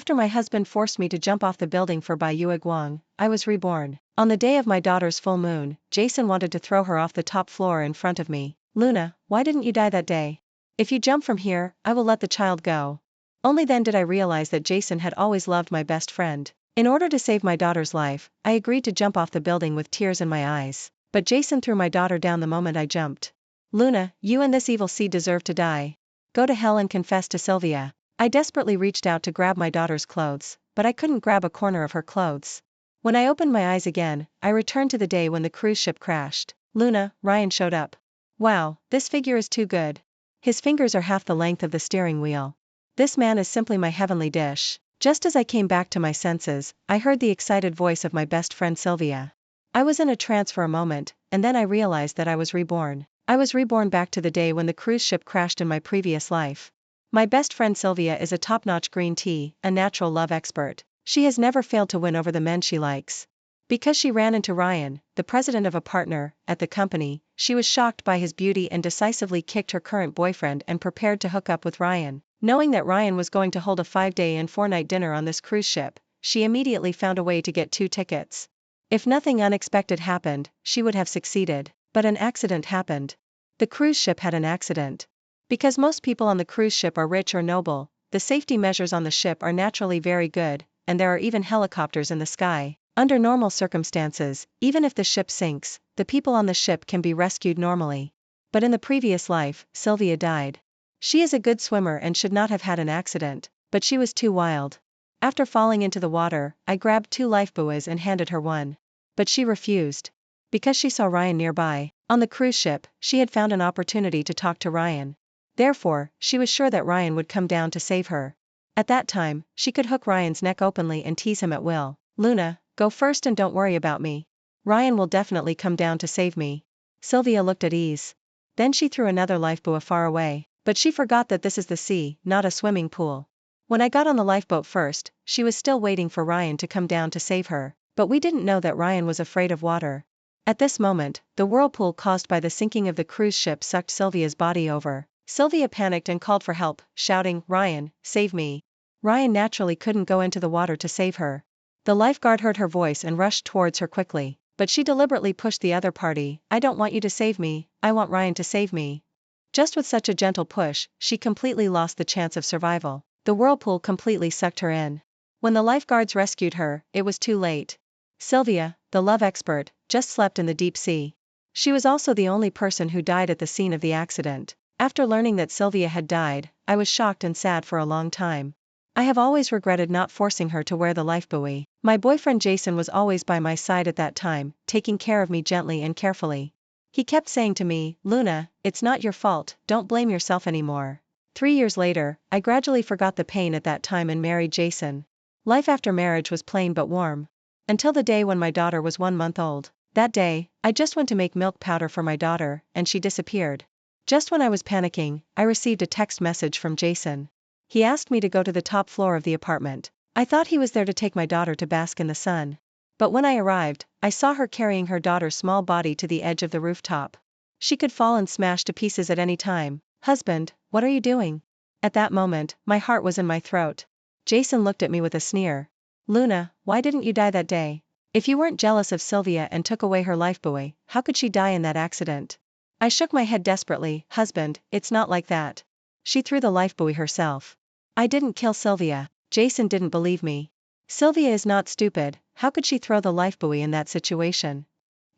After my husband forced me to jump off the building for Bai Guang, I was reborn. On the day of my daughter's full moon, Jason wanted to throw her off the top floor in front of me. Luna, why didn't you die that day? If you jump from here, I will let the child go. Only then did I realize that Jason had always loved my best friend. In order to save my daughter's life, I agreed to jump off the building with tears in my eyes. But Jason threw my daughter down the moment I jumped. Luna, you and this evil seed deserve to die. Go to hell and confess to Sylvia. I desperately reached out to grab my daughter's clothes, but I couldn't grab a corner of her clothes. When I opened my eyes again, I returned to the day when the cruise ship crashed. Luna, Ryan showed up. Wow, this figure is too good. His fingers are half the length of the steering wheel. This man is simply my heavenly dish. Just as I came back to my senses, I heard the excited voice of my best friend Sylvia. I was in a trance for a moment, and then I realized that I was reborn. I was reborn back to the day when the cruise ship crashed in my previous life. My best friend Sylvia is a top-notch green tea, a natural love expert. She has never failed to win over the men she likes. Because she ran into Ryan, the president of a partner at the company, she was shocked by his beauty and decisively kicked her current boyfriend and prepared to hook up with Ryan. Knowing that Ryan was going to hold a 5-day and 4-night dinner on this cruise ship, she immediately found a way to get 2 tickets. If nothing unexpected happened, she would have succeeded, but an accident happened. The cruise ship had an accident. Because most people on the cruise ship are rich or noble, the safety measures on the ship are naturally very good, and there are even helicopters in the sky. Under normal circumstances, even if the ship sinks, the people on the ship can be rescued normally. But in the previous life, Sylvia died. She is a good swimmer and should not have had an accident, but she was too wild. After falling into the water, I grabbed 2 lifebuoys and handed her one. But she refused. Because she saw Ryan nearby. On the cruise ship, she had found an opportunity to talk to Ryan. Therefore, she was sure that Ryan would come down to save her. At that time, she could hook Ryan's neck openly and tease him at will. Luna, go first and don't worry about me. Ryan will definitely come down to save me. Sylvia looked at ease. Then she threw another lifebuoy far away. But she forgot that this is the sea, not a swimming pool. When I got on the lifeboat first, she was still waiting for Ryan to come down to save her, but we didn't know that Ryan was afraid of water. At this moment, the whirlpool caused by the sinking of the cruise ship sucked Sylvia's body over. Sylvia panicked and called for help, shouting, "Ryan, save me." Ryan naturally couldn't go into the water to save her. The lifeguard heard her voice and rushed towards her quickly, but she deliberately pushed the other party. "I don't want you to save me, I want Ryan to save me." Just with such a gentle push, she completely lost the chance of survival. The whirlpool completely sucked her in. When the lifeguards rescued her, it was too late. Sylvia, the love expert, just slept in the deep sea. She was also the only person who died at the scene of the accident. After learning that Sylvia had died, I was shocked and sad for a long time. I have always regretted not forcing her to wear the lifebuoy. My boyfriend Jason was always by my side at that time, taking care of me gently and carefully. He kept saying to me, "Luna, it's not your fault, don't blame yourself anymore." 3 years later, I gradually forgot the pain at that time and married Jason. Life after marriage was plain but warm. Until the day when my daughter was 1 month old. That day, I just went to make milk powder for my daughter, and she disappeared. Just when I was panicking, I received a text message from Jason. He asked me to go to the top floor of the apartment. I thought he was there to take my daughter to bask in the sun. But when I arrived, I saw her carrying her daughter's small body to the edge of the rooftop. She could fall and smash to pieces at any time. "Husband, what are you doing?" At that moment, my heart was in my throat. Jason looked at me with a sneer. "Luna, why didn't you die that day? If you weren't jealous of Sylvia and took away her lifebuoy, how could she die in that accident?" I shook my head desperately. "Husband, it's not like that. She threw the lifebuoy herself. I didn't kill Sylvia." Jason didn't believe me. "Sylvia is not stupid, how could she throw the lifebuoy in that situation?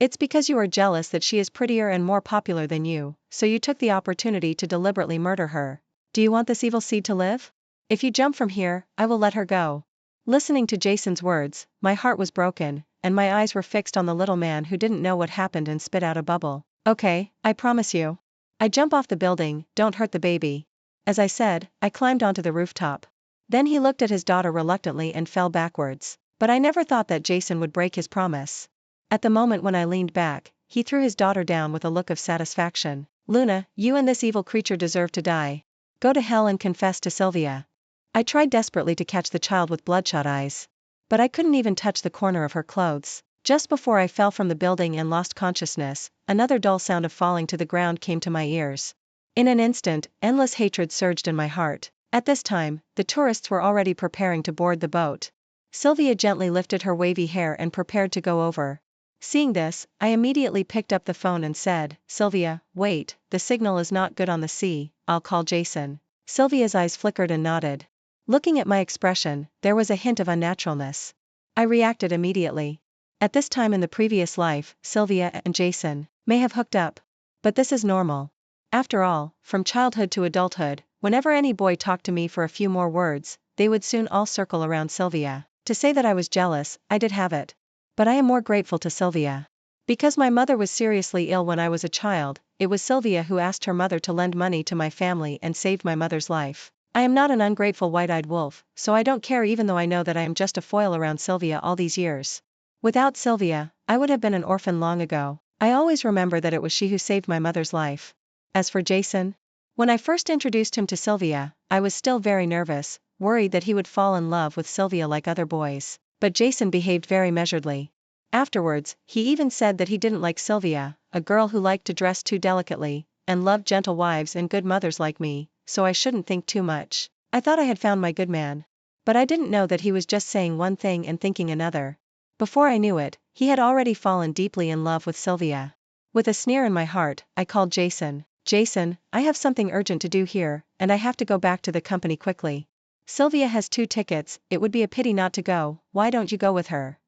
It's because you are jealous that she is prettier and more popular than you, so you took the opportunity to deliberately murder her. Do you want this evil seed to live? If you jump from here, I will let her go." Listening to Jason's words, my heart was broken, and my eyes were fixed on the little man who didn't know what happened and spit out a bubble. "Okay, I promise you. I jump off the building, don't hurt the baby." As I said, I climbed onto the rooftop. Then he looked at his daughter reluctantly and fell backwards. But I never thought that Jason would break his promise. At the moment when I leaned back, he threw his daughter down with a look of satisfaction. "Luna, you and this evil creature deserve to die. Go to hell and confess to Sylvia." I tried desperately to catch the child with bloodshot eyes. But I couldn't even touch the corner of her clothes. Just before I fell from the building and lost consciousness, another dull sound of falling to the ground came to my ears. In an instant, endless hatred surged in my heart. At this time, the tourists were already preparing to board the boat. Sylvia gently lifted her wavy hair and prepared to go over. Seeing this, I immediately picked up the phone and said, "Sylvia, wait, the signal is not good on the sea, I'll call Jason." Sylvia's eyes flickered and nodded. Looking at my expression, there was a hint of unnaturalness. I reacted immediately. At this time in the previous life, Sylvia and Jason may have hooked up. But this is normal. After all, from childhood to adulthood, whenever any boy talked to me for a few more words, they would soon all circle around Sylvia. To say that I was jealous, I did have it. But I am more grateful to Sylvia. Because my mother was seriously ill when I was a child, it was Sylvia who asked her mother to lend money to my family and saved my mother's life. I am not an ungrateful white-eyed wolf, so I don't care even though I know that I am just a foil around Sylvia all these years. Without Sylvia, I would have been an orphan long ago. I always remember that it was she who saved my mother's life. As for Jason, when I first introduced him to Sylvia, I was still very nervous, worried that he would fall in love with Sylvia like other boys. But Jason behaved very measuredly. Afterwards, he even said that he didn't like Sylvia, a girl who liked to dress too delicately, and loved gentle wives and good mothers like me, so I shouldn't think too much. I thought I had found my good man. But I didn't know that he was just saying one thing and thinking another. Before I knew it, he had already fallen deeply in love with Sylvia. With a sneer in my heart, I called Jason. "Jason, I have something urgent to do here, and I have to go back to the company quickly. Sylvia has 2 tickets, it would be a pity not to go, why don't you go with her?"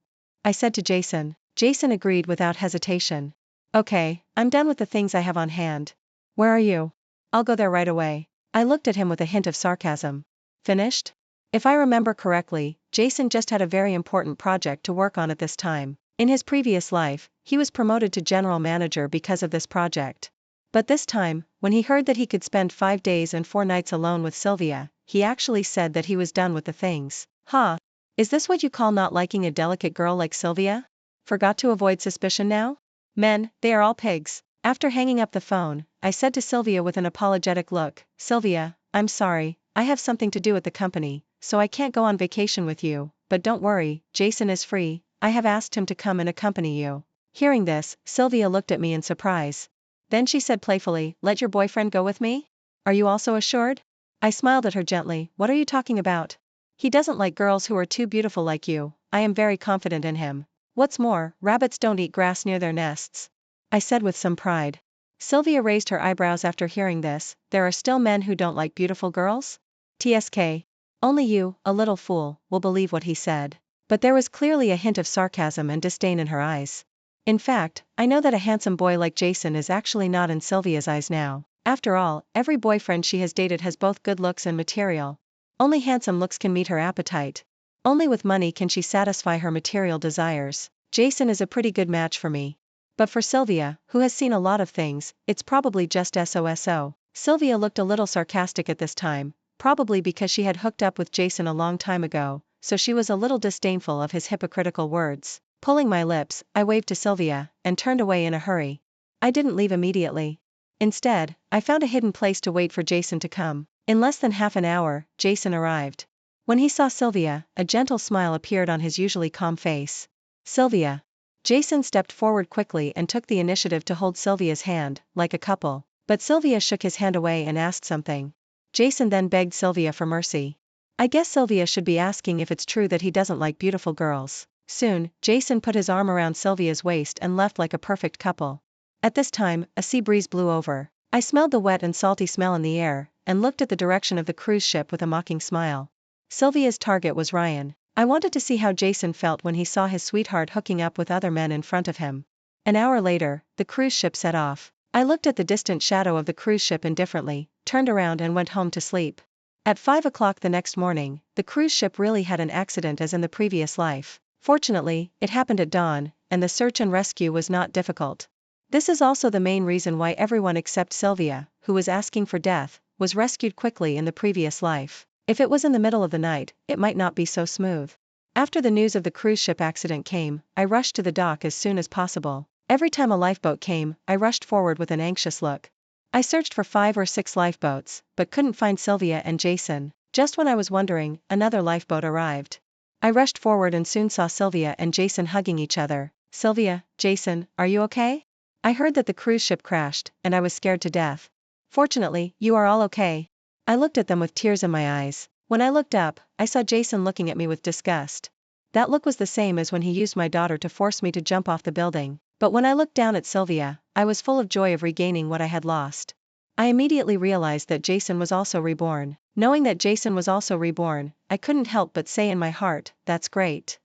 I said to Jason. Jason agreed without hesitation. "Okay, I'm done with the things I have on hand. Where are you?" "I'll go there right away." I looked at him with a hint of sarcasm. "Finished?" If I remember correctly, Jason just had a very important project to work on at this time. In his previous life, he was promoted to general manager because of this project. But this time, when he heard that he could spend 5 days and 4 nights alone with Sylvia, he actually said that he was done with the things. "Huh? Is this what you call not liking a delicate girl like Sylvia? Forgot to avoid suspicion now? Men, they are all pigs." After hanging up the phone, I said to Sylvia with an apologetic look, "Sylvia, I'm sorry, I have something to do at the company, so I can't go on vacation with you, but don't worry, Jason is free, I have asked him to come and accompany you." Hearing this, Sylvia looked at me in surprise. Then she said playfully, "Let your boyfriend go with me? Are you also assured?" I smiled at her gently. "What are you talking about? He doesn't like girls who are too beautiful like you, I am very confident in him. What's more, rabbits don't eat grass near their nests," I said with some pride. Sylvia raised her eyebrows after hearing this. "There are still men who don't like beautiful girls? TSK. Only you, a little fool, will believe what he said." But there was clearly a hint of sarcasm and disdain in her eyes. In fact, I know that a handsome boy like Jason is actually not in Sylvia's eyes now. After all, every boyfriend she has dated has both good looks and material. Only handsome looks can meet her appetite. Only with money can she satisfy her material desires. Jason is a pretty good match for me. But for Sylvia, who has seen a lot of things, it's probably just SOSO. Sylvia looked a little sarcastic at this time, probably because she had hooked up with Jason a long time ago, so she was a little disdainful of his hypocritical words. Pulling my lips, I waved to Sylvia, and turned away in a hurry. I didn't leave immediately. Instead, I found a hidden place to wait for Jason to come. In less than half an hour, Jason arrived. When he saw Sylvia, a gentle smile appeared on his usually calm face. "Sylvia." Jason stepped forward quickly and took the initiative to hold Sylvia's hand, like a couple. But Sylvia shook his hand away and asked something. Jason then begged Sylvia for mercy. I guess Sylvia should be asking if it's true that he doesn't like beautiful girls. Soon, Jason put his arm around Sylvia's waist and left like a perfect couple. At this time, a sea breeze blew over. I smelled the wet and salty smell in the air, and looked at the direction of the cruise ship with a mocking smile. Sylvia's target was Ryan. I wanted to see how Jason felt when he saw his sweetheart hooking up with other men in front of him. An hour later, the cruise ship set off. I looked at the distant shadow of the cruise ship indifferently, turned around and went home to sleep. At 5 o'clock the next morning, the cruise ship really had an accident as in the previous life. Fortunately, it happened at dawn, and the search and rescue was not difficult. This is also the main reason why everyone except Sylvia, who was asking for death, was rescued quickly in the previous life. If it was in the middle of the night, it might not be so smooth. After the news of the cruise ship accident came, I rushed to the dock as soon as possible. Every time a lifeboat came, I rushed forward with an anxious look. I searched for 5 or 6 lifeboats, but couldn't find Sylvia and Jason. Just when I was wondering, another lifeboat arrived. I rushed forward and soon saw Sylvia and Jason hugging each other. "Sylvia, Jason, are you okay? I heard that the cruise ship crashed, and I was scared to death. Fortunately, you are all okay." I looked at them with tears in my eyes. When I looked up, I saw Jason looking at me with disgust. That look was the same as when he used my daughter to force me to jump off the building. But when I looked down at Sylvia, I was full of joy of regaining what I had lost. I immediately realized that Jason was also reborn. Knowing that Jason was also reborn, I couldn't help but say in my heart, that's great.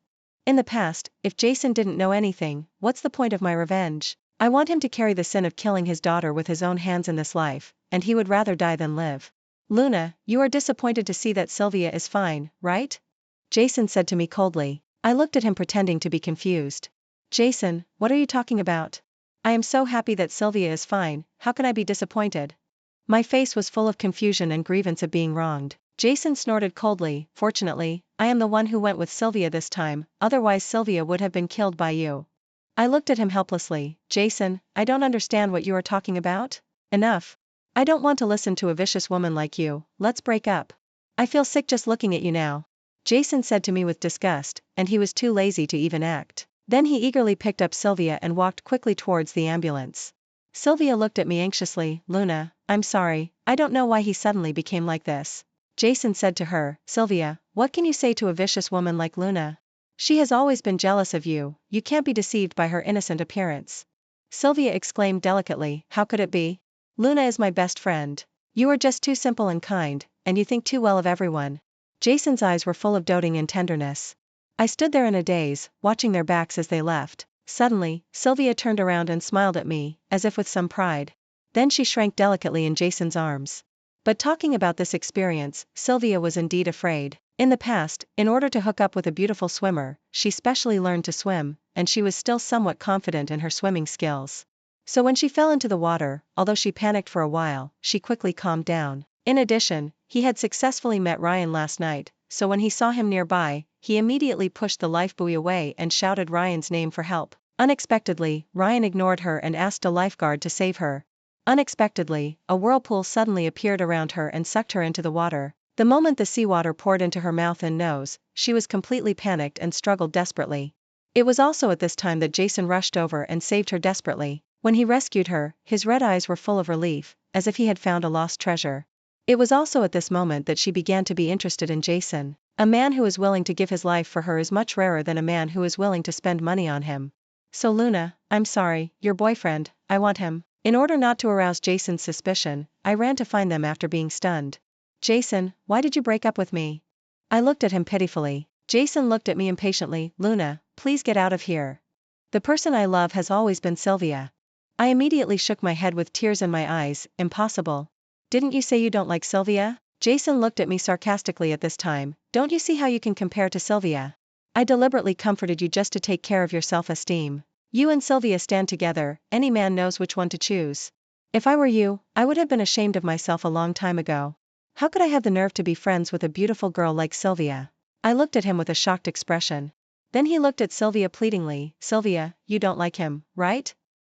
In the past, if Jason didn't know anything, what's the point of my revenge? I want him to carry the sin of killing his daughter with his own hands in this life, and he would rather die than live. Luna, you are disappointed to see that Sylvia is fine, right? Jason said to me coldly. I looked at him pretending to be confused. Jason, what are you talking about? I am so happy that Sylvia is fine, how can I be disappointed? My face was full of confusion and grievance of being wronged. Jason snorted coldly. Fortunately, I am the one who went with Sylvia this time, otherwise Sylvia would have been killed by you. I looked at him helplessly. Jason, I don't understand what you are talking about. Enough. I don't want to listen to a vicious woman like you, let's break up. I feel sick just looking at you now. Jason said to me with disgust, and he was too lazy to even act. Then he eagerly picked up Sylvia and walked quickly towards the ambulance. Sylvia looked at me anxiously. Luna, I'm sorry, I don't know why he suddenly became like this. Jason said to her, Sylvia, what can you say to a vicious woman like Luna? She has always been jealous of you, you can't be deceived by her innocent appearance. Sylvia exclaimed delicately, how could it be? Luna is my best friend. You are just too simple and kind, and you think too well of everyone. Jason's eyes were full of doting and tenderness. I stood there in a daze, watching their backs as they left. Suddenly, Sylvia turned around and smiled at me, as if with some pride. Then she shrank delicately in Jason's arms. But talking about this experience, Sylvia was indeed afraid. In the past, in order to hook up with a beautiful swimmer, she specially learned to swim, and she was still somewhat confident in her swimming skills. So when she fell into the water, although she panicked for a while, she quickly calmed down. In addition, he had successfully met Ryan last night, so when he saw him nearby, he immediately pushed the lifebuoy away and shouted Ryan's name for help. Unexpectedly, Ryan ignored her and asked a lifeguard to save her. Unexpectedly, a whirlpool suddenly appeared around her and sucked her into the water. The moment the seawater poured into her mouth and nose, she was completely panicked and struggled desperately. It was also at this time that Jason rushed over and saved her desperately. When he rescued her, his red eyes were full of relief, as if he had found a lost treasure. It was also at this moment that she began to be interested in Jason. A man who is willing to give his life for her is much rarer than a man who is willing to spend money on him. So Luna, I'm sorry, your boyfriend, I want him. In order not to arouse Jason's suspicion, I ran to find them after being stunned. Jason, why did you break up with me? I looked at him pitifully. Jason looked at me impatiently. Luna, please get out of here. The person I love has always been Sylvia. I immediately shook my head with tears in my eyes. Impossible. Didn't you say you don't like Sylvia? Jason looked at me sarcastically at this time. Don't you see how you can compare to Sylvia? I deliberately comforted you just to take care of your self-esteem. You and Sylvia stand together, any man knows which one to choose. If I were you, I would have been ashamed of myself a long time ago. How could I have the nerve to be friends with a beautiful girl like Sylvia? I looked at him with a shocked expression. Then he looked at Sylvia pleadingly. Sylvia, you don't like him, right?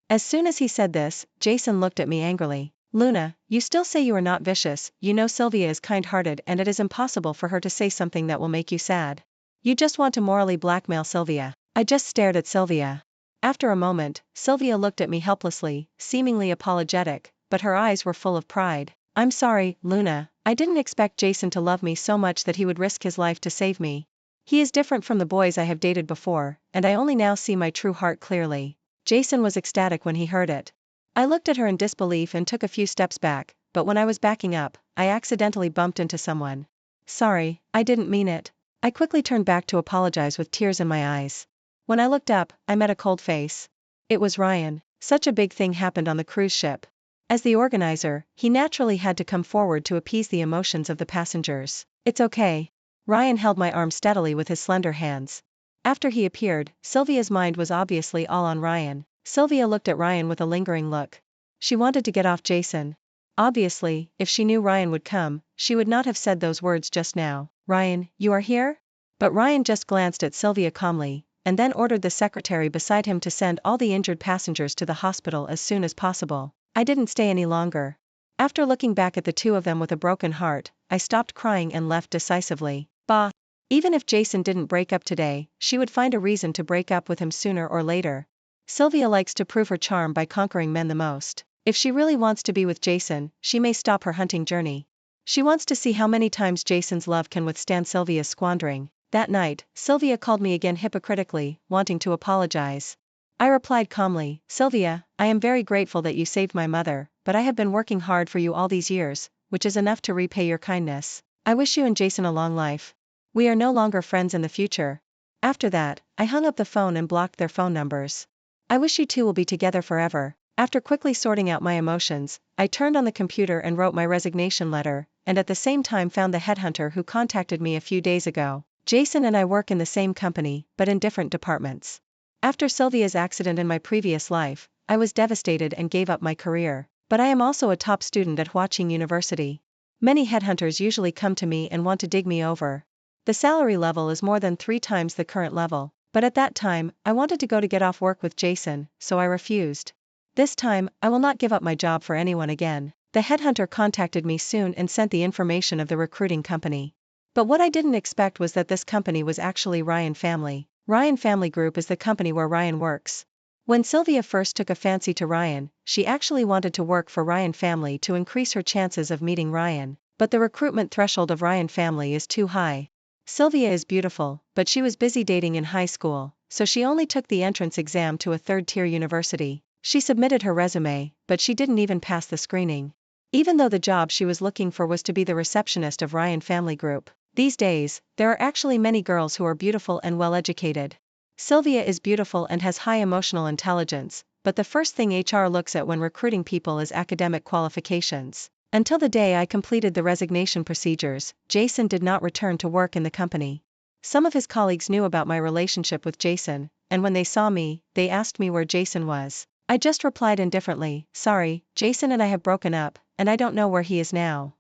As soon as he said this, Jason looked at me angrily. Luna, you still say you are not vicious, you know Sylvia is kind-hearted and it is impossible for her to say something that will make you sad. You just want to morally blackmail Sylvia. I just stared at Sylvia. After a moment, Sylvia looked at me helplessly, seemingly apologetic, but her eyes were full of pride. I'm sorry, Luna, I didn't expect Jason to love me so much that he would risk his life to save me. He is different from the boys I have dated before, and I only now see my true heart clearly. Jason was ecstatic when he heard it. I looked at her in disbelief and took a few steps back, but when I was backing up, I accidentally bumped into someone. Sorry, I didn't mean it. I quickly turned back to apologize with tears in my eyes. When I looked up, I met a cold face. It was Ryan. Such a big thing happened on the cruise ship. As the organizer, he naturally had to come forward to appease the emotions of the passengers. It's okay. Ryan held my arm steadily with his slender hands. After he appeared, Sylvia's mind was obviously all on Ryan. Sylvia looked at Ryan with a lingering look. She wanted to get off Jason. Obviously, if she knew Ryan would come, she would not have said those words just now. Ryan, you are here? But Ryan just glanced at Sylvia calmly, and then ordered the secretary beside him to send all the injured passengers to the hospital as soon as possible. I didn't stay any longer. After looking back at the two of them with a broken heart, I stopped crying and left decisively. Bah! Even if Jason didn't break up today, she would find a reason to break up with him sooner or later. Sylvia likes to prove her charm by conquering men the most. If she really wants to be with Jason, she may stop her hunting journey. She wants to see how many times Jason's love can withstand Sylvia's squandering. That night, Sylvia called me again hypocritically, wanting to apologize. I replied calmly, Sylvia, I am very grateful that you saved my mother, but I have been working hard for you all these years, which is enough to repay your kindness. I wish you and Jason a long life. We are no longer friends in the future. After that, I hung up the phone and blocked their phone numbers. I wish you two will be together forever. After quickly sorting out my emotions, I turned on the computer and wrote my resignation letter, and at the same time found the headhunter who contacted me a few days ago. Jason and I work in the same company, but in different departments. After Sylvia's accident in my previous life, I was devastated and gave up my career. But I am also a top student at Huaqing University. Many headhunters usually come to me and want to dig me over. The salary level is more than 3 times the current level, but at that time, I wanted to get off work with Jason, so I refused. This time, I will not give up my job for anyone again. The headhunter contacted me soon and sent the information of the recruiting company. But what I didn't expect was that this company was actually Ryan Family. Ryan Family Group is the company where Ryan works. When Sylvia first took a fancy to Ryan, she actually wanted to work for Ryan Family to increase her chances of meeting Ryan, but the recruitment threshold of Ryan Family is too high. Sylvia is beautiful, but she was busy dating in high school, so she only took the entrance exam to a third-tier university. She submitted her resume, but she didn't even pass the screening. Even though the job she was looking for was to be the receptionist of Ryan Family Group. These days, there are actually many girls who are beautiful and well-educated. Sylvia is beautiful and has high emotional intelligence, but the first thing HR looks at when recruiting people is academic qualifications. Until the day I completed the resignation procedures, Jason did not return to work in the company. Some of his colleagues knew about my relationship with Jason, and when they saw me, they asked me where Jason was. I just replied indifferently, sorry, Jason and I have broken up, and I don't know where he is now.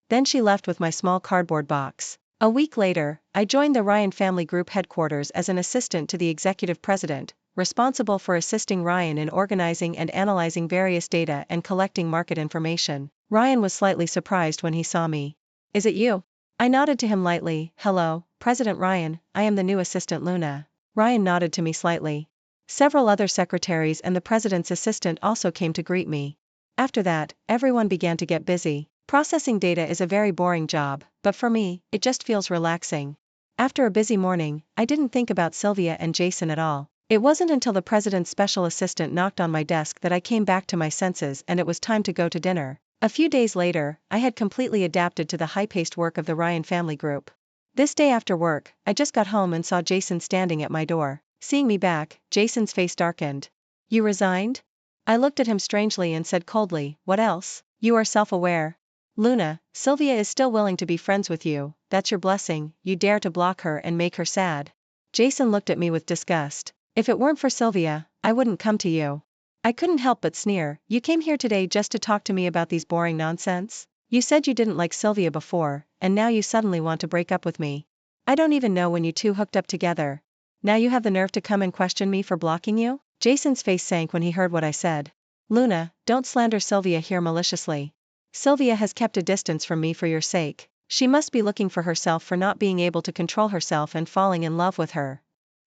Then she left with my small cardboard box. A week later, I joined the Ryan Family Group headquarters as an assistant to the executive president, responsible for assisting Ryan in organizing and analyzing various data and collecting market information. Ryan was slightly surprised when he saw me. Is it you? I nodded to him lightly, hello, President Ryan, I am the new assistant Luna. Ryan nodded to me slightly. Several other secretaries and the president's assistant also came to greet me. After that, everyone began to get busy. Processing data is a very boring job, but for me, it just feels relaxing. After a busy morning, I didn't think about Sylvia and Jason at all. It wasn't until the president's special assistant knocked on my desk that I came back to my senses and it was time to go to dinner. A few days later, I had completely adapted to the high-paced work of the Ryan Family Group. This day after work, I just got home and saw Jason standing at my door. Seeing me back, Jason's face darkened. You resigned? I looked at him strangely and said coldly, what else? You are self-aware. Luna, Sylvia is still willing to be friends with you, that's your blessing, you dare to block her and make her sad. Jason looked at me with disgust. If it weren't for Sylvia, I wouldn't come to you. I couldn't help but sneer, you came here today just to talk to me about these boring nonsense? You said you didn't like Sylvia before, and now you suddenly want to break up with me. I don't even know when you two hooked up together. Now you have the nerve to come and question me for blocking you? Jason's face sank when he heard what I said. Luna, don't slander Sylvia here maliciously. Sylvia has kept a distance from me for your sake. She must be looking for herself for not being able to control herself and falling in love with her.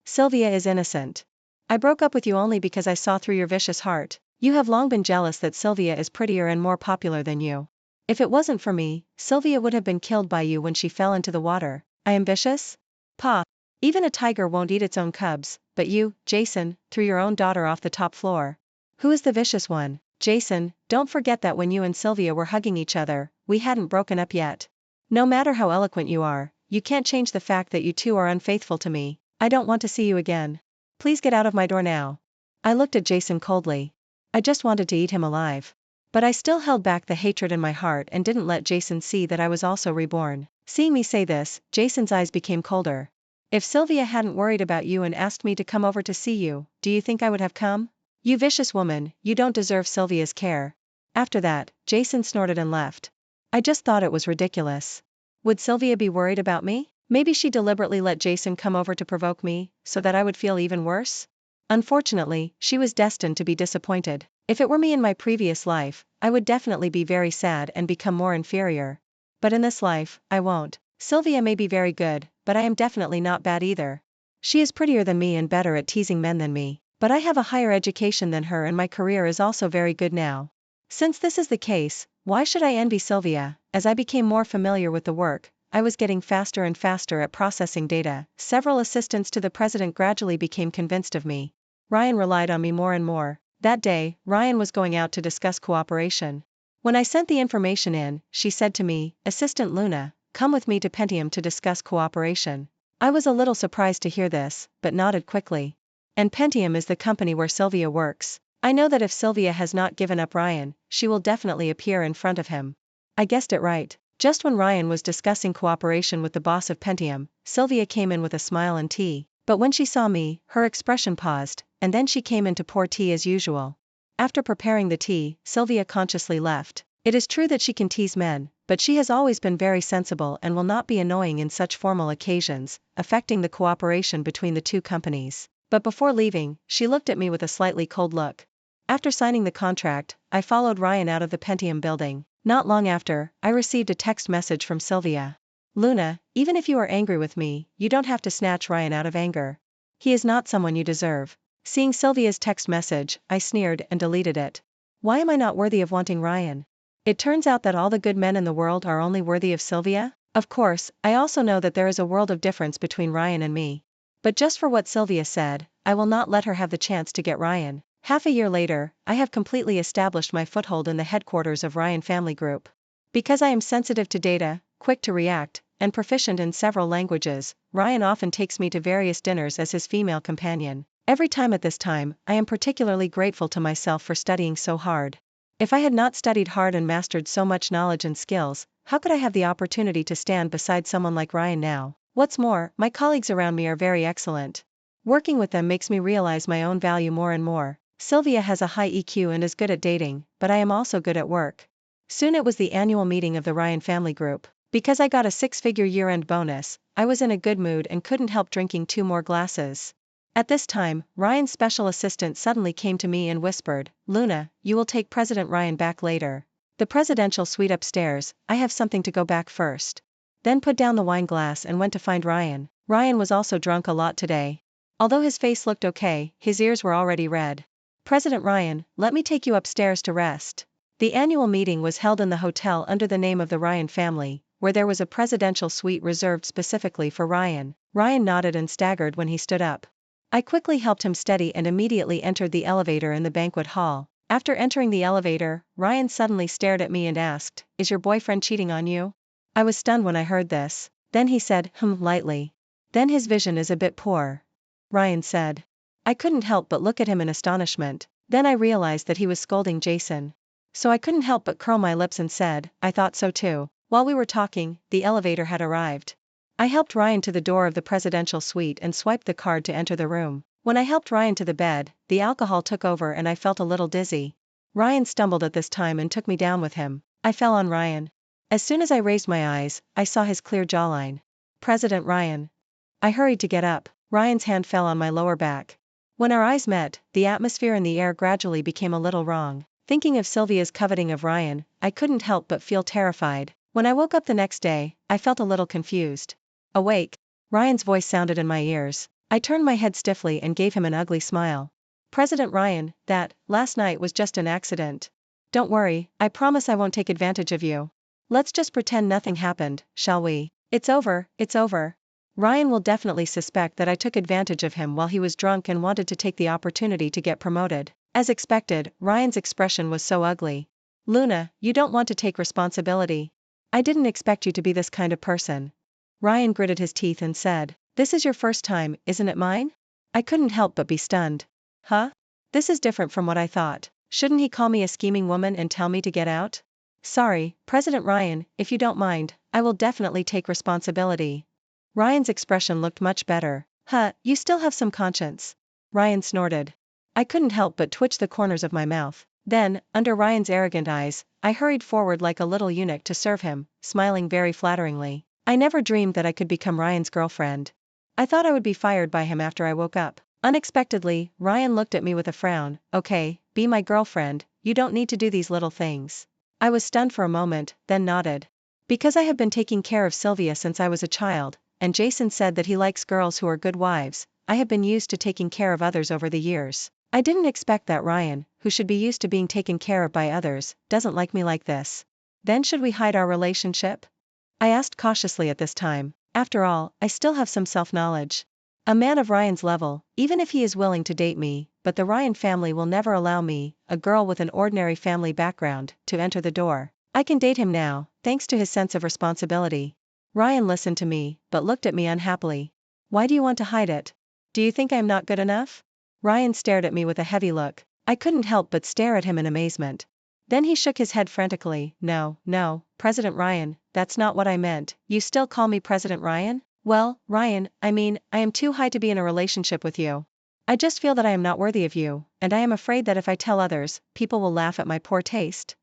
Sylvia is innocent. I broke up with you only because I saw through your vicious heart. You have long been jealous that Sylvia is prettier and more popular than you. If it wasn't for me, Sylvia would have been killed by you when she fell into the water. I am vicious? Pa. Even a tiger won't eat its own cubs, but you, Jason, threw your own daughter off the top floor. Who is the vicious one? Jason, don't forget that when you and Sylvia were hugging each other, we hadn't broken up yet. No matter how eloquent you are, you can't change the fact that you two are unfaithful to me. I don't want to see you again. Please get out of my door now. I looked at Jason coldly. I just wanted to eat him alive. But I still held back the hatred in my heart and didn't let Jason see that I was also reborn. Seeing me say this, Jason's eyes became colder. If Sylvia hadn't worried about you and asked me to come over to see you, do you think I would have come? You vicious woman, you don't deserve Sylvia's care. After that, Jason snorted and left. I just thought it was ridiculous. Would Sylvia be worried about me? Maybe she deliberately let Jason come over to provoke me, so that I would feel even worse? Unfortunately, she was destined to be disappointed. If it were me in my previous life, I would definitely be very sad and become more inferior. But in this life, I won't. Sylvia may be very good, but I am definitely not bad either. She is prettier than me and better at teasing men than me. But I have a higher education than her and my career is also very good now. Since this is the case, why should I envy Sylvia? As I became more familiar with the work, I was getting faster and faster at processing data. Several assistants to the president gradually became convinced of me. Ryan relied on me more and more. That day, Ryan was going out to discuss cooperation. When I sent the information in, she said to me, "Assistant Luna, come with me to Pentium to discuss cooperation." I was a little surprised to hear this, but nodded quickly. And Pentium is the company where Sylvia works. I know that if Sylvia has not given up Ryan, she will definitely appear in front of him. I guessed it right. Just when Ryan was discussing cooperation with the boss of Pentium, Sylvia came in with a smile and tea. But when she saw me, her expression paused, and then she came in to pour tea as usual. After preparing the tea, Sylvia consciously left. It is true that she can tease men, but she has always been very sensible and will not be annoying in such formal occasions, affecting the cooperation between the two companies. But before leaving, she looked at me with a slightly cold look. After signing the contract, I followed Ryan out of the Pentium building. Not long after, I received a text message from Sylvia. "Luna, even if you are angry with me, you don't have to snatch Ryan out of anger. He is not someone you deserve." Seeing Sylvia's text message, I sneered and deleted it. Why am I not worthy of wanting Ryan? It turns out that all the good men in the world are only worthy of Sylvia? Of course, I also know that there is a world of difference between Ryan and me. But just for what Sylvia said, I will not let her have the chance to get Ryan. Half a year later, I have completely established my foothold in the headquarters of Ryan Family Group. Because I am sensitive to data, quick to react, and proficient in several languages, Ryan often takes me to various dinners as his female companion. Every time at this time, I am particularly grateful to myself for studying so hard. If I had not studied hard and mastered so much knowledge and skills, how could I have the opportunity to stand beside someone like Ryan now? What's more, my colleagues around me are very excellent. Working with them makes me realize my own value more and more. Sylvia has a high EQ and is good at dating, but I am also good at work. Soon it was the annual meeting of the Ryan Family Group. Because I got a six-figure year-end bonus, I was in a good mood and couldn't help drinking 2 more glasses. At this time, Ryan's special assistant suddenly came to me and whispered, "Luna, you will take President Ryan back later. The presidential suite upstairs, I have something to go back first." Then put down the wine glass and went to find Ryan. Ryan was also drunk a lot today. Although his face looked okay, his ears were already red. "President Ryan, let me take you upstairs to rest." The annual meeting was held in the hotel under the name of the Ryan family, where there was a presidential suite reserved specifically for Ryan. Ryan nodded and staggered when he stood up. I quickly helped him steady and immediately entered the elevator in the banquet hall. After entering the elevator, Ryan suddenly stared at me and asked, "Is your boyfriend cheating on you?" I was stunned when I heard this. Then he said, lightly. "Then his vision is a bit poor," Ryan said. I couldn't help but look at him in astonishment. Then I realized that he was scolding Jason. So I couldn't help but curl my lips and said, "I thought so too." While we were talking, the elevator had arrived. I helped Ryan to the door of the presidential suite and swiped the card to enter the room. When I helped Ryan to the bed, the alcohol took over and I felt a little dizzy. Ryan stumbled at this time and took me down with him. I fell on Ryan. As soon as I raised my eyes, I saw his clear jawline. "President Ryan." I hurried to get up. Ryan's hand fell on my lower back. When our eyes met, the atmosphere in the air gradually became a little wrong. Thinking of Sylvia's coveting of Ryan, I couldn't help but feel terrified. When I woke up the next day, I felt a little confused. "Awake." Ryan's voice sounded in my ears. I turned my head stiffly and gave him an ugly smile. "President Ryan, that, last night was just an accident. Don't worry, I promise I won't take advantage of you. Let's just pretend nothing happened, shall we? It's over, it's over." Ryan will definitely suspect that I took advantage of him while he was drunk and wanted to take the opportunity to get promoted. As expected, Ryan's expression was so ugly. "Luna, you don't want to take responsibility. I didn't expect you to be this kind of person." Ryan gritted his teeth and said, "This is your first time, isn't it mine?" I couldn't help but be stunned. Huh? This is different from what I thought. Shouldn't he call me a scheming woman and tell me to get out? "Sorry, President Ryan, if you don't mind, I will definitely take responsibility." Ryan's expression looked much better. You still have some conscience." Ryan snorted. I couldn't help but twitch the corners of my mouth. Then, under Ryan's arrogant eyes, I hurried forward like a little eunuch to serve him, smiling very flatteringly. I never dreamed that I could become Ryan's girlfriend. I thought I would be fired by him after I woke up. Unexpectedly, Ryan looked at me with a frown. "Okay, be my girlfriend, you don't need to do these little things." I was stunned for a moment, then nodded. Because I have been taking care of Sylvia since I was a child, and Jason said that he likes girls who are good wives, I have been used to taking care of others over the years. I didn't expect that Ryan, who should be used to being taken care of by others, doesn't like me like this. Then should we hide our relationship? I asked cautiously at this time. After all, I still have some self-knowledge. A man of Ryan's level, even if he is willing to date me, but the Ryan family will never allow me, a girl with an ordinary family background, to enter the door. I can date him now, thanks to his sense of responsibility. Ryan listened to me, but looked at me unhappily. Why do you want to hide it? Do you think I am not good enough? Ryan stared at me with a heavy look. I couldn't help but stare at him in amazement. Then he shook his head frantically. No, President Ryan, that's not what I meant. You still call me President Ryan? Well, Ryan, I mean, I am too high to be in a relationship with you. I just feel that I am not worthy of you, and I am afraid that if I tell others, people will laugh at my poor taste.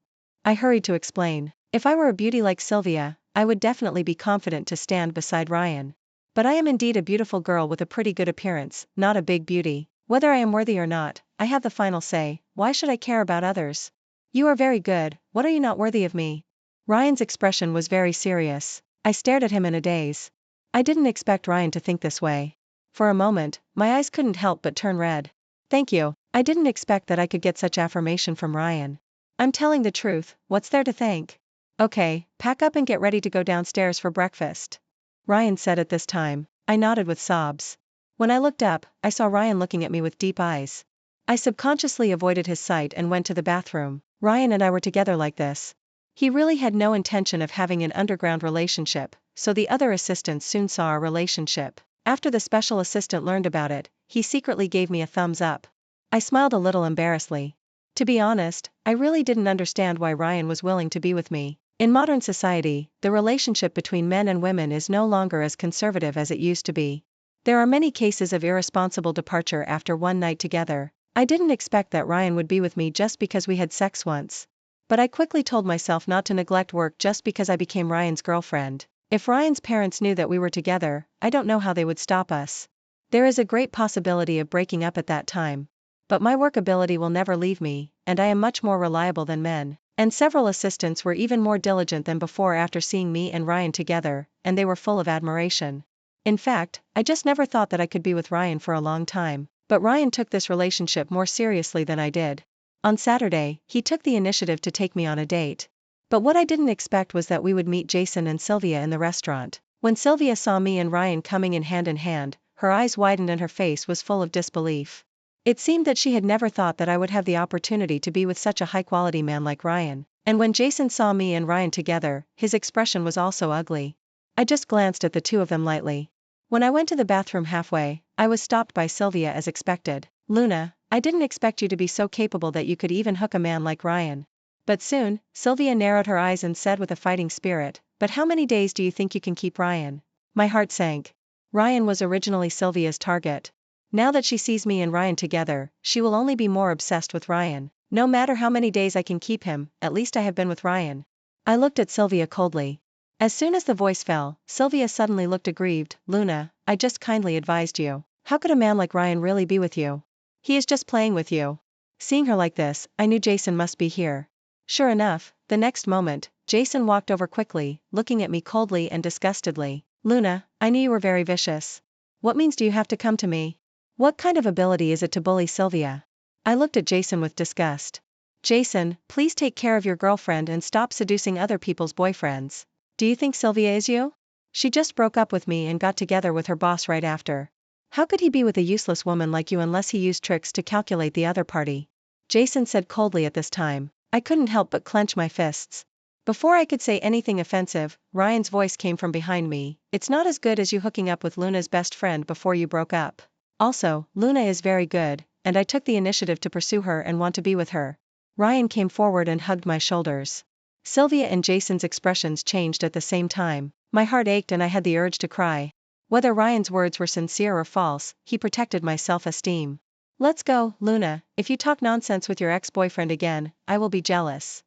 I hurried to explain. If I were a beauty like Sylvia, I would definitely be confident to stand beside Ryan. But I am indeed a beautiful girl with a pretty good appearance, not a big beauty. Whether I am worthy or not, I have the final say. Why should I care about others? You are very good, what are you not worthy of me? Ryan's expression was very serious. I stared at him in a daze. I didn't expect Ryan to think this way. For a moment, my eyes couldn't help but turn red. Thank you. I didn't expect that I could get such affirmation from Ryan. I'm telling the truth, what's there to thank? Okay, pack up and get ready to go downstairs for breakfast. Ryan said at this time. I nodded with sobs. When I looked up, I saw Ryan looking at me with deep eyes. I subconsciously avoided his sight and went to the bathroom. Ryan and I were together like this. He really had no intention of having an underground relationship, so the other assistants soon saw our relationship. After the special assistant learned about it, he secretly gave me a thumbs up. I smiled a little embarrassedly. To be honest, I really didn't understand why Ryan was willing to be with me. In modern society, the relationship between men and women is no longer as conservative as it used to be. There are many cases of irresponsible departure after one night together. I didn't expect that Ryan would be with me just because we had sex once. But I quickly told myself not to neglect work just because I became Ryan's girlfriend. If Ryan's parents knew that we were together, I don't know how they would stop us. There is a great possibility of breaking up at that time. But my work ability will never leave me, and I am much more reliable than men. And several assistants were even more diligent than before after seeing me and Ryan together, and they were full of admiration. In fact, I just never thought that I could be with Ryan for a long time. But Ryan took this relationship more seriously than I did. On Saturday, he took the initiative to take me on a date. But what I didn't expect was that we would meet Jason and Sylvia in the restaurant. When Sylvia saw me and Ryan coming in hand, her eyes widened and her face was full of disbelief. It seemed that she had never thought that I would have the opportunity to be with such a high-quality man like Ryan. And when Jason saw me and Ryan together, his expression was also ugly. I just glanced at the two of them lightly. When I went to the bathroom halfway, I was stopped by Sylvia as expected. Luna, I didn't expect you to be so capable that you could even hook a man like Ryan. But soon, Sylvia narrowed her eyes and said with a fighting spirit, but how many days do you think you can keep Ryan? My heart sank. Ryan was originally Sylvia's target. Now that she sees me and Ryan together, she will only be more obsessed with Ryan. No matter how many days I can keep him, at least I have been with Ryan. I looked at Sylvia coldly. As soon as the voice fell, Sylvia suddenly looked aggrieved. Luna, I just kindly advised you. How could a man like Ryan really be with you? He is just playing with you. Seeing her like this, I knew Jason must be here. Sure enough, the next moment, Jason walked over quickly, looking at me coldly and disgustedly. Luna, I knew you were very vicious. What means do you have to come to me? What kind of ability is it to bully Sylvia? I looked at Jason with disgust. Jason, please take care of your girlfriend and stop seducing other people's boyfriends. Do you think Sylvia is you? She just broke up with me and got together with her boss right after. How could he be with a useless woman like you unless he used tricks to calculate the other party? Jason said coldly at this time. I couldn't help but clench my fists. Before I could say anything offensive, Ryan's voice came from behind me. It's not as good as you hooking up with Luna's best friend before you broke up. Also, Luna is very good, and I took the initiative to pursue her and want to be with her. Ryan came forward and hugged my shoulders. Sylvia and Jason's expressions changed at the same time. My heart ached and I had the urge to cry. Whether Ryan's words were sincere or false, he protected my self-esteem. Let's go, Luna, if you talk nonsense with your ex-boyfriend again, I will be jealous.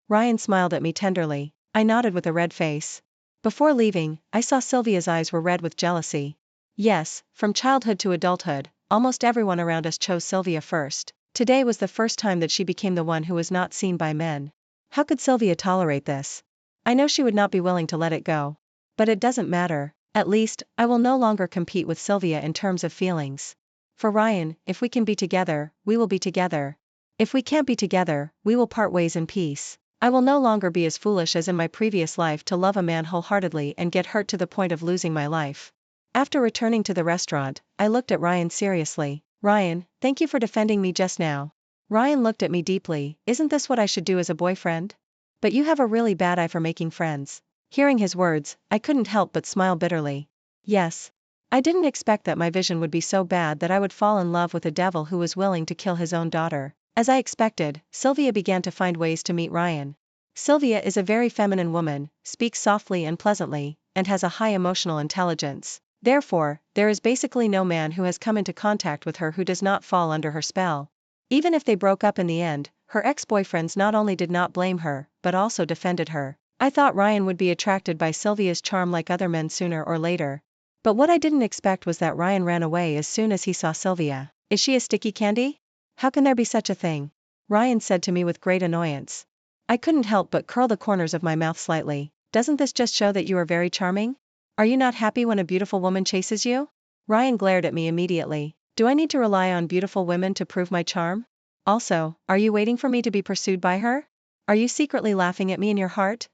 Ryan smiled at me tenderly. I nodded with a red face. Before leaving, I saw Sylvia's eyes were red with jealousy. Yes, from childhood to adulthood, almost everyone around us chose Sylvia first. Today was the first time that she became the one who was not seen by men. How could Sylvia tolerate this? I know she would not be willing to let it go. But it doesn't matter. At least, I will no longer compete with Sylvia in terms of feelings. For Ryan, if we can be together, we will be together. If we can't be together, we will part ways in peace. I will no longer be as foolish as in my previous life to love a man wholeheartedly and get hurt to the point of losing my life. After returning to the restaurant, I looked at Ryan seriously. Ryan, thank you for defending me just now. Ryan looked at me deeply. Isn't this what I should do as a boyfriend? But you have a really bad eye for making friends. Hearing his words, I couldn't help but smile bitterly. Yes. I didn't expect that my vision would be so bad that I would fall in love with a devil who was willing to kill his own daughter. As I expected, Sylvia began to find ways to meet Ryan. Sylvia is a very feminine woman, speaks softly and pleasantly, and has a high emotional intelligence. Therefore, there is basically no man who has come into contact with her who does not fall under her spell. Even if they broke up in the end, her ex-boyfriends not only did not blame her, but also defended her. I thought Ryan would be attracted by Sylvia's charm like other men sooner or later. But what I didn't expect was that Ryan ran away as soon as he saw Sylvia. Is she a sticky candy? How can there be such a thing? Ryan said to me with great annoyance. I couldn't help but curl the corners of my mouth slightly. Doesn't this just show that you are very charming? Are you not happy when a beautiful woman chases you? Ryan glared at me immediately. Do I need to rely on beautiful women to prove my charm? Also, are you waiting for me to be pursued by her? Are you secretly laughing at me in your heart?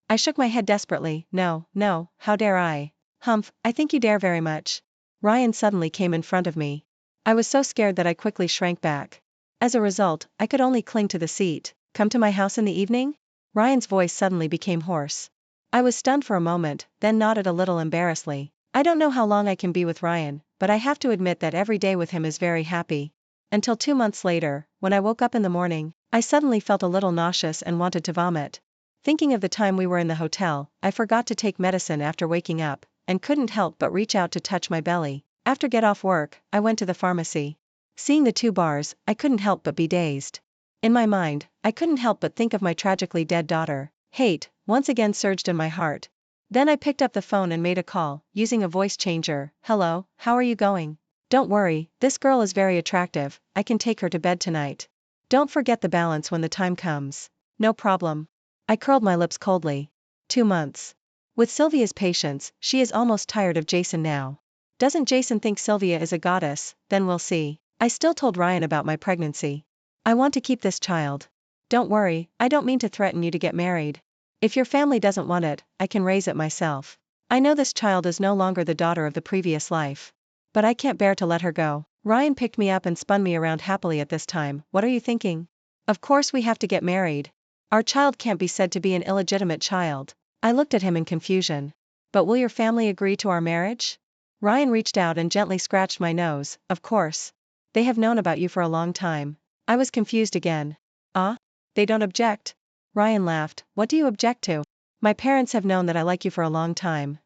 I shook my head desperately. No, no, how dare I? Humph, I think you dare very much. Ryan suddenly came in front of me. I was so scared that I quickly shrank back. As a result, I could only cling to the seat. Come to my house in the evening? Ryan's voice suddenly became hoarse. I was stunned for a moment, then nodded a little embarrassedly. I don't know how long I can be with Ryan, but I have to admit that every day with him is very happy. Until 2 months later, when I woke up in the morning, I suddenly felt a little nauseous and wanted to vomit. Thinking of the time we were in the hotel, I forgot to take medicine after waking up, and couldn't help but reach out to touch my belly. After get off work, I went to the pharmacy. Seeing the 2 bars, I couldn't help but be dazed. In my mind, I couldn't help but think of my tragically dead daughter. Hate, once again surged in my heart. Then I picked up the phone and made a call, using a voice changer. Hello, how are you going? Don't worry, this girl is very attractive, I can take her to bed tonight. Don't forget the balance when the time comes. No problem. I curled my lips coldly. 2 months. With Sylvia's patience, she is almost tired of Jason now. Doesn't Jason think Sylvia is a goddess? Then we'll see. I still told Ryan about my pregnancy. I want to keep this child. Don't worry, I don't mean to threaten you to get married. If your family doesn't want it, I can raise it myself. I know this child is no longer the daughter of the previous life. But I can't bear to let her go. Ryan picked me up and spun me around happily at this time. What are you thinking? Of course we have to get married. Our child can't be said to be an illegitimate child. I looked at him in confusion. But will your family agree to our marriage? Ryan reached out and gently scratched my nose. Of course. They have known about you for a long time. I was confused again. Ah? They don't object? Ryan laughed. What do you object to? My parents have known that I like you for a long time.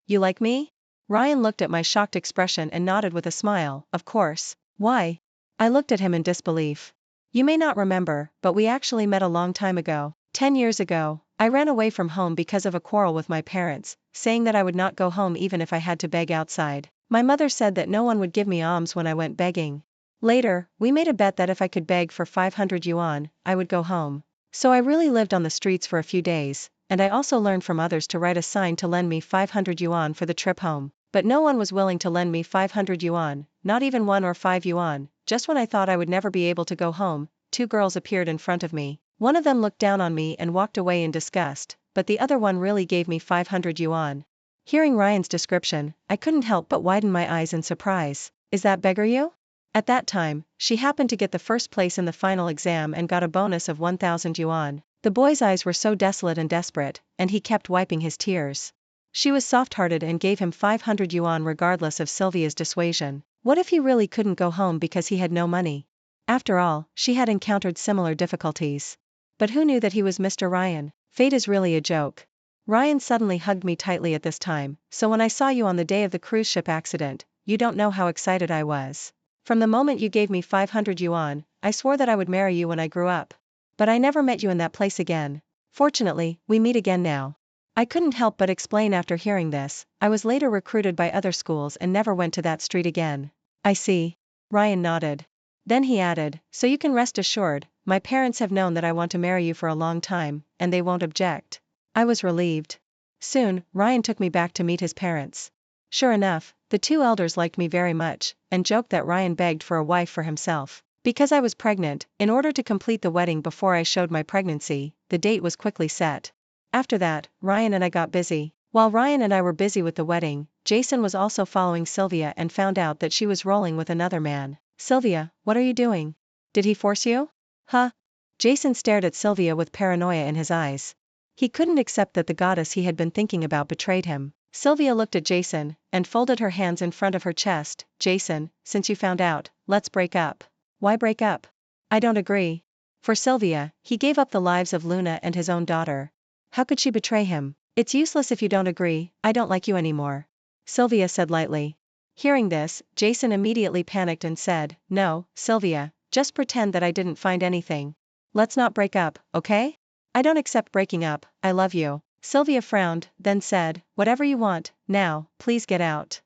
You like me? Ryan looked at my shocked expression and nodded with a smile. Of course. Why? I looked at him in disbelief. You may not remember, but we actually met a long time ago. 10 years ago, I ran away from home because of a quarrel with my parents, saying that I would not go home even if I had to beg outside. My mother said that no one would give me alms when I went begging. Later, we made a bet that if I could beg for 500 yuan, I would go home. So I really lived on the streets for a few days, and I also learned from others to write a sign to lend me 500 yuan for the trip home. But no one was willing to lend me 500 yuan, not even 1 or 5 yuan. Just when I thought I would never be able to go home, 2 girls appeared in front of me. One of them looked down on me and walked away in disgust, but the other one really gave me 500 yuan. Hearing Ryan's description, I couldn't help but widen my eyes in surprise. Is that beggar you? At that time, she happened to get the first place in the final exam and got a bonus of 1,000 yuan. The boy's eyes were so desolate and desperate, and he kept wiping his tears. She was soft-hearted and gave him 500 yuan regardless of Sylvia's dissuasion. What if he really couldn't go home because he had no money? After all, she had encountered similar difficulties. But who knew that he was Mr. Ryan? Fate is really a joke. Ryan suddenly hugged me tightly at this time. So when I saw you on the day of the cruise ship accident, you don't know how excited I was. From the moment you gave me 500 yuan, I swore that I would marry you when I grew up. But I never met you in that place again. Fortunately, we meet again now. I couldn't help but explain after hearing this. I was later recruited by other schools and never went to that street again. I see. Ryan nodded. Then he added, so you can rest assured, my parents have known that I want to marry you for a long time, and they won't object. I was relieved. Soon, Ryan took me back to meet his parents. Sure enough, the 2 elders liked me very much, and joked that Ryan begged for a wife for himself. Because I was pregnant, in order to complete the wedding before I showed my pregnancy, the date was quickly set. After that, Ryan and I got busy. While Ryan and I were busy with the wedding, Jason was also following Sylvia and found out that she was rolling with another man. Sylvia, what are you doing? Did he force you? Huh? Jason stared at Sylvia with paranoia in his eyes. He couldn't accept that the goddess he had been thinking about betrayed him. Sylvia looked at Jason, and folded her hands in front of her chest. Jason, since you found out, let's break up. Why break up? I don't agree. For Sylvia, he gave up the lives of Luna and his own daughter. How could she betray him? It's useless if you don't agree, I don't like you anymore. Sylvia said lightly. Hearing this, Jason immediately panicked and said, no, Sylvia, just pretend that I didn't find anything. Let's not break up, okay? I don't accept breaking up, I love you. Sylvia frowned, then said, whatever you want, now, please get out.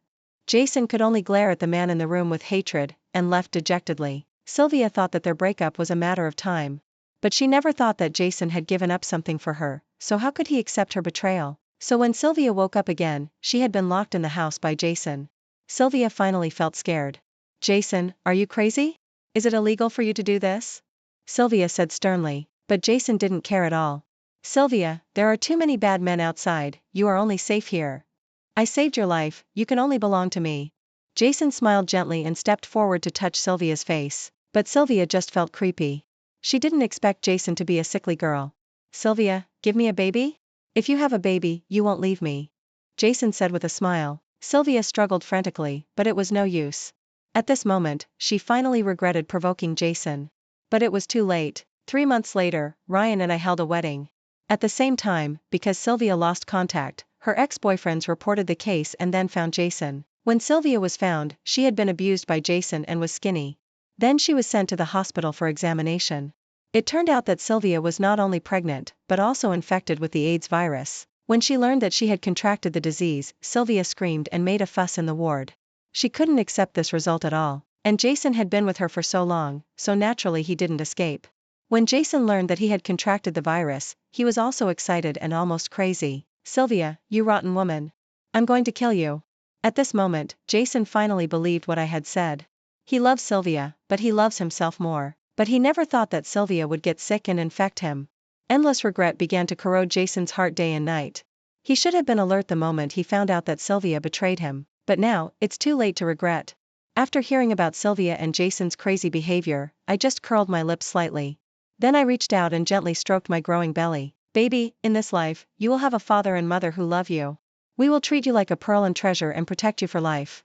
Jason could only glare at the man in the room with hatred, and left dejectedly. Sylvia thought that their breakup was a matter of time. But she never thought that Jason had given up something for her, so how could he accept her betrayal? So when Sylvia woke up again, she had been locked in the house by Jason. Sylvia finally felt scared. Jason, are you crazy? Is it illegal for you to do this? Sylvia said sternly, but Jason didn't care at all. Sylvia, there are too many bad men outside, you are only safe here. I saved your life, you can only belong to me. Jason smiled gently and stepped forward to touch Sylvia's face, but Sylvia just felt creepy. She didn't expect Jason to be a sickly girl. Sylvia, give me a baby? If you have a baby, you won't leave me. Jason said with a smile. Sylvia struggled frantically, but it was no use. At this moment, she finally regretted provoking Jason. But it was too late. 3 months later, Ryan and I held a wedding. At the same time, because Sylvia lost contact, her ex-boyfriends reported the case and then found Jason. When Sylvia was found, she had been abused by Jason and was skinny. Then she was sent to the hospital for examination. It turned out that Sylvia was not only pregnant, but also infected with the AIDS virus. When she learned that she had contracted the disease, Sylvia screamed and made a fuss in the ward. She couldn't accept this result at all, and Jason had been with her for so long, so naturally he didn't escape. When Jason learned that he had contracted the virus, he was also excited and almost crazy. Sylvia, you rotten woman. I'm going to kill you. At this moment, Jason finally believed what I had said. He loves Sylvia, but he loves himself more. But he never thought that Sylvia would get sick and infect him. Endless regret began to corrode Jason's heart day and night. He should have been alert the moment he found out that Sylvia betrayed him, but now, it's too late to regret. After hearing about Sylvia and Jason's crazy behavior, I just curled my lips slightly. Then I reached out and gently stroked my growing belly. Baby, in this life, you will have a father and mother who love you. We will treat you like a pearl and treasure and protect you for life.